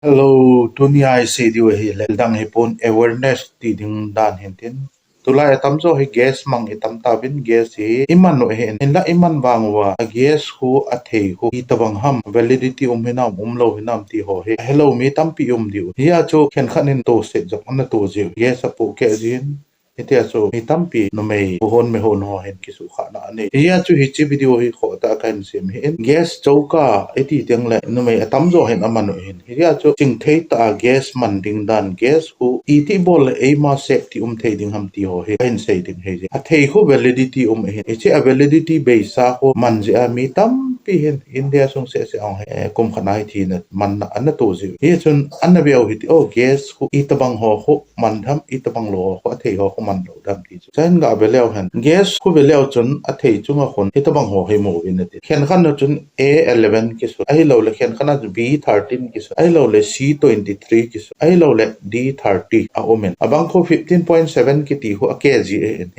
Hello, dunia se diu hi le dang hi pon awareness ti ding dan hin tin. Tulai tam zo hi gas mang hi tam ta bin gas hi iman no hen in la iman wang wa a gas hu a thei hu I tabang ham validity hinam lo hinam ti ho he hello mi tam pi diu hiya cho khen khanin to se jok an to je gas a pu ke jin itia cho mi tampi no mei hon me hon ho hen ki su kha na ne hiya chu hi chi video hi kho ta kan sim hin gas chauka eti teng le no mei atam zo hen aman hin hiya chu ching thei ta gas man ding dan gas hu iti bol e ma se ti thei ding ham ti ho he hen sei ding he a thei hu validity hin e che a validity be sa ho man je a mi tam pi hin india song se ong he kum khanai thi na man na an to ji hi chun an na beo hi o gas hu itabang ho ho man tham itabang lo ho thei ho man lo dam ti chen ga beleo han gas hu beleo chun a thei chunga khon itabang ho he mo in ti khen khan no chun A11 ki su ai lo le khen khana B13 ki su ai lo le C23 ki su ai lo le D30 a omen abang ko 15.7 ki ti ho a kg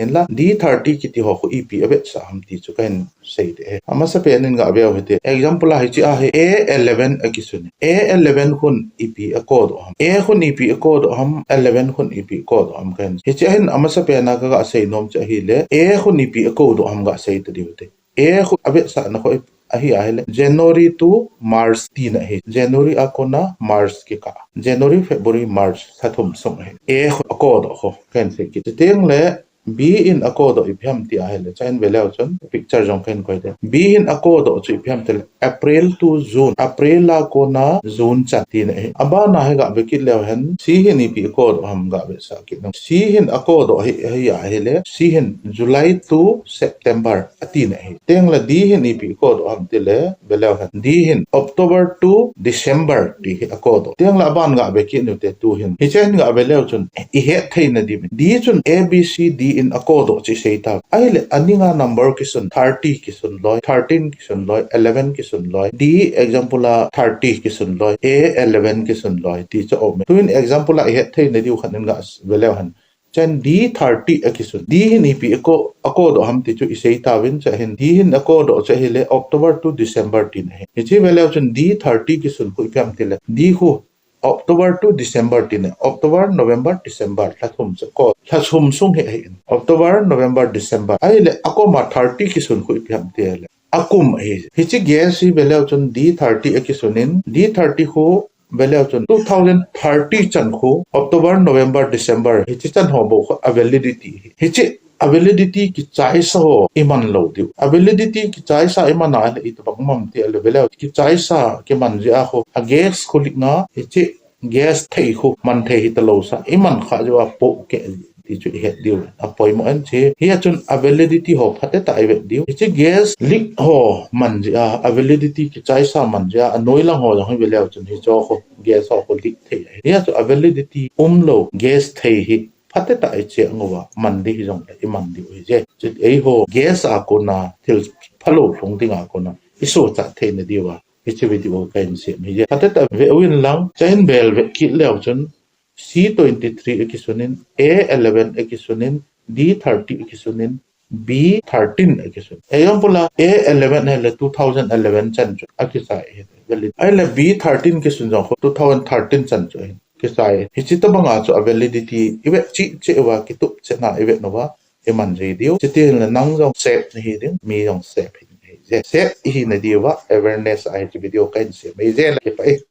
en la D30 ki ti ho EP abet sa ham ti chu kan sei de ama sa pe nin ga beo hete example a hi chi a he A11 a ki su A11 khun EP a code ham A khun EP a code ham 11 khun EP code ham kan hi chi hin ama sa pe na ga sei nom cha hi le A khun EP a code ham ga sei te diu te A khun abet sa na ko ahi ahile January to March tin he January akona March ke ka January February March sathum song he A akod ho kan se ki teng le B in akodo ipyam ti ahile chain belao chon picture jong ken koi de B in akodo chu ipyam tel April to June April la kona June chat tin he aba na he ga bekit lew hen C hin ipi akodo ham ga be sa ki no C hin akodo he ahile C hin July to September atin he teng la D hin ipi akodo ham tile belao hen D hin October to December ti akodo teng la ban ga bekit no te tu hin hi chen ga belao chun I he theina di D chun A B C D in akodo chi sei ta ai le aninga number ki sun 30 ki sun loi 13 ki sun loi 11 ki sun loi D example a 30 ki sun loi A 11 ki sun loi ti cha om tuin example a he theina di khanin ga belao han chen D30 a ki sun D hin ipi akodo ham ti chu isei ta win cha hin D hin akodo cha hele October to December tin he chi belao chun D30 ki sun hu pyam tile D hu October to December tin October November December thathum ko thasum sung he October November December ai le akoma 30 ki sun hui pyam te le akum he chi gas hi belao chun D30 ki sunin D30 ho belao chun 2030 chan ko October November December hi chi chan ho bo validity hi chi validity ki chai sa ho iman lo diu validity ki chai sa iman na le it bang mam te le belao ki chai sa ke man ja ho gas kholik na hi chi gas thei ho man thei hi ta lo sa iman kha jo po ke ti chu he diu apoi mo an che hi chun validity ho phate ta ibe diu chi gas lik ho man ja validity ki chai sa man ja anoi lang ho jang hi belao chun hi cho ho gas ho ko lik thei hi chu validity lo gas thei hi phate ta che ngwa man di jong le man di je chu ei ho gas a ko na thil phalo thong ding a ko na iso cha the ne diwa ichi video kain se mi je phate ta ve win lang chain bel ve ki leo chun C23 ekisunin A11 ekisunin D30 ekisunin B13 ekisunin example A11 hele 2011 chan chu akisa valid ai la B13 kisun jong 2013 chan chu kisai hichita banga chu validity ibe chi che wa kitu che na ibe no wa eman je dio chiti la nang jong set hi ding mi jong set hi je set hi na diwa awareness ai video kain se me je la ke pai